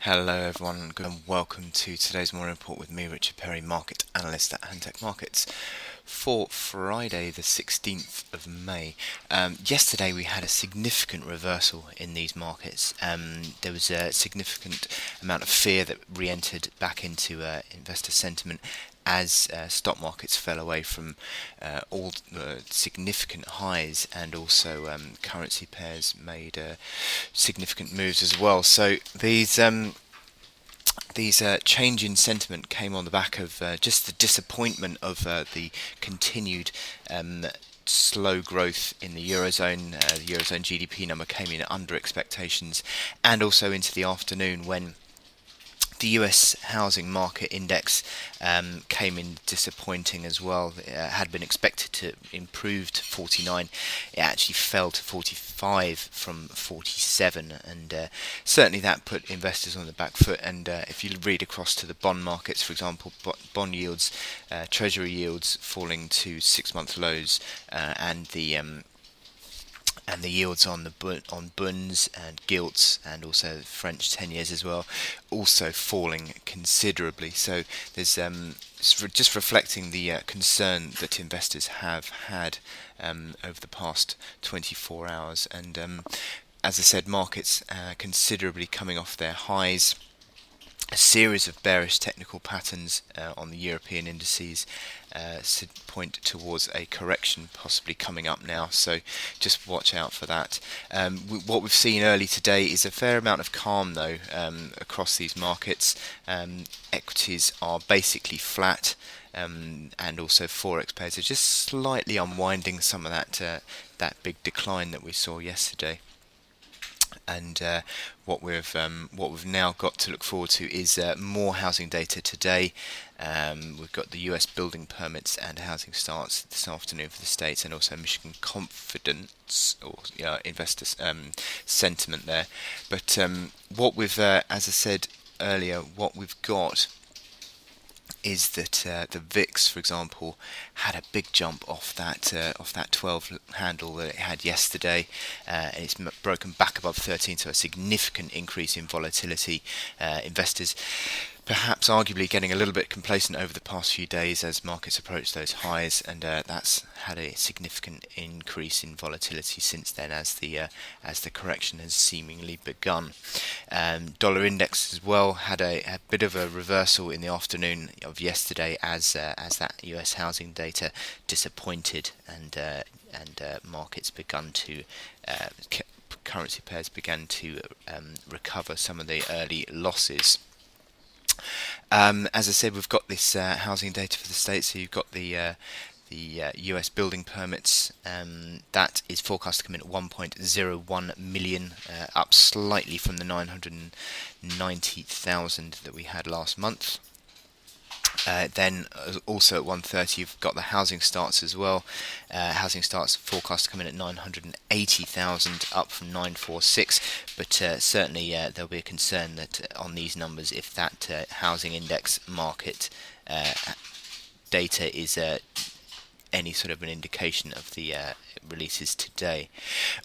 Hello everyone, good and welcome to today's morning report with me, Richard Perry, market analyst at Hantech Markets for Friday the 16th of May. Yesterday we had a significant reversal in these markets. There was a significant amount of fear that re-entered back into investor sentiment as stock markets fell away from all significant highs, and also currency pairs made significant moves as well. So these change in sentiment came on the back of just the disappointment of the continued slow growth in the Eurozone. The Eurozone GDP number came in under expectations, and also into the afternoon when the US housing market index came in disappointing as well. It had been expected to improve to 49. It actually fell to 45 from 47, and certainly that put investors on the back foot. And if you read across to the bond markets, for example, bond yields, treasury yields falling to 6-month lows, and the yields on on bunds and gilts, and also French 10 years as well, also falling considerably. So there's just reflecting the concern that investors have had over the past 24 hours. And as I said, markets considerably coming off their highs. A series of bearish technical patterns on the European indices point towards a correction possibly coming up now, so just watch out for that. What we've seen early today is a fair amount of calm though across these markets. Equities are basically flat, and also forex pairs are just slightly unwinding some of that big decline that we saw yesterday. And what we've now got to look forward to is more housing data today. We've got the US building permits and housing starts this afternoon for the states, and also Michigan confidence or investors sentiment there. But what we've, as I said earlier, what we've got is that the VIX, for example, had a big jump off that 12 handle that it had yesterday. It's broken back above 13, so a significant increase in volatility. Investors perhaps arguably getting a little bit complacent over the past few days as markets approach those highs, and that's had a significant increase in volatility since then as the correction has seemingly begun. Dollar index as well had a bit of a reversal in the afternoon of yesterday as that US housing data disappointed, and markets begun to currency pairs began to recover some of the early losses. As I said, we've got this housing data for the states. So you've got the US building permits, that is forecast to come in at 1.01 million, up slightly from the 990,000 that we had last month. Then also at 1:30 you've got the housing starts as well. Housing starts forecast to come in at 980,000, up from 946, but certainly there'll be a concern that on these numbers, if that housing index market data is any sort of an indication of the releases today.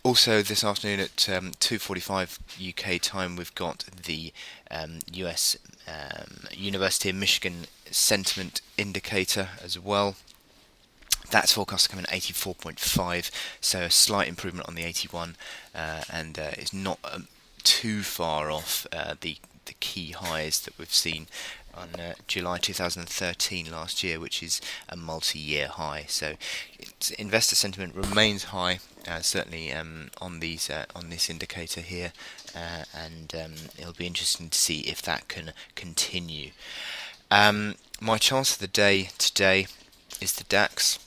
Also this afternoon at 2:45 UK time, we've got the US University of Michigan sentiment indicator as well. That's forecast to come in at 84.5, so a slight improvement on the 81, and it's not too far off the key highs that we've seen on July 2013 last year, which is a multi-year high. So investor sentiment remains high, certainly on this indicator here, and it'll be interesting to see if that can continue. My chance of the day today is the DAX.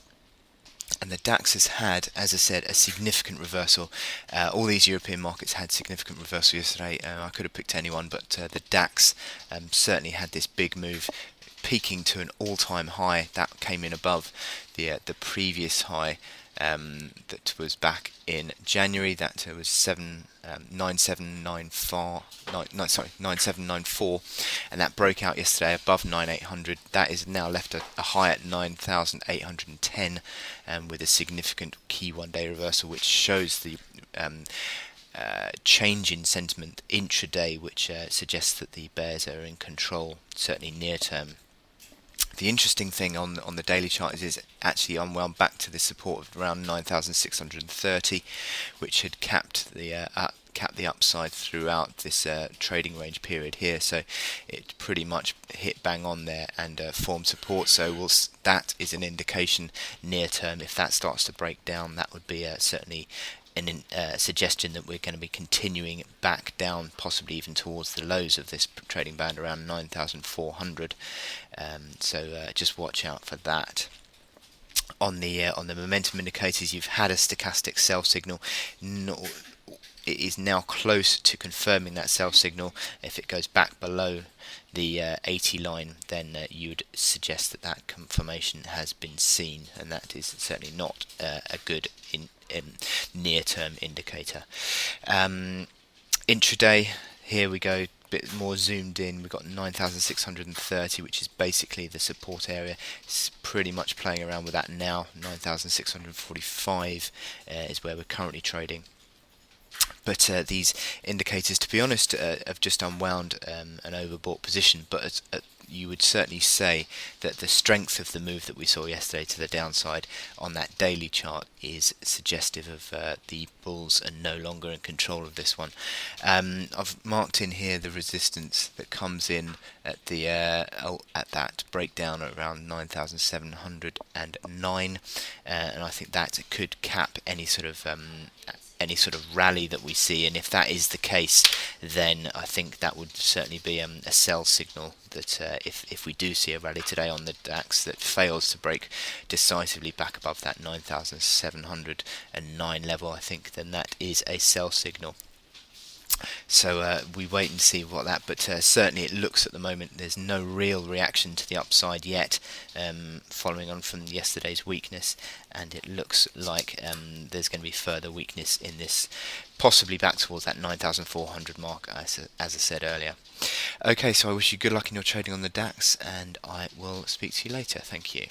And the DAX has had, as I said, a significant reversal. All these European markets had significant reversal yesterday. I could have picked anyone, but the DAX certainly had this big move, peaking to an all-time high that came in above the previous high that was back in January. That was 9794, and that broke out yesterday above 9800. That is now left a high at 9810, with a significant key one-day reversal, which shows the change in sentiment intraday, which suggests that the bears are in control, certainly near term. The interesting thing on the daily chart is actually unwound back to the support of around 9,630, which had capped the upside throughout this trading range period here. So it pretty much hit bang on there and formed support. So that is an indication near term. If that starts to break down, that would be certainly a suggestion that we're going to be continuing back down, possibly even towards the lows of this trading band around 9,400. So just watch out for that. On the momentum indicators, you've had a stochastic sell signal. It is now close to confirming that sell signal. If it goes back below the 80 line, then you would suggest that confirmation has been seen, and that is certainly not a good near-term indicator. Intraday, here we go, a bit more zoomed in. We've got 9,630, which is basically the support area. It's pretty much playing around with that now. 9,645 is where we're currently trading. But these indicators, to be honest, have just unwound an overbought position. But you would certainly say that the strength of the move that we saw yesterday to the downside on that daily chart is suggestive of the bulls are no longer in control of this one. I've marked in here the resistance that comes in at the at that breakdown at around 9,709, and I think that could cap any sort of rally that we see. And if that is the case, then I think that would certainly be a sell signal that if we do see a rally today on the DAX that fails to break decisively back above that 9,709 level, I think then that is a sell signal. So we wait and see what that, but certainly it looks at the moment there's no real reaction to the upside yet, following on from yesterday's weakness, and it looks like there's going to be further weakness in this, possibly back towards that 9,400 mark, as I said earlier. Okay, so I wish you good luck in your trading on the DAX, and I will speak to you later. Thank you.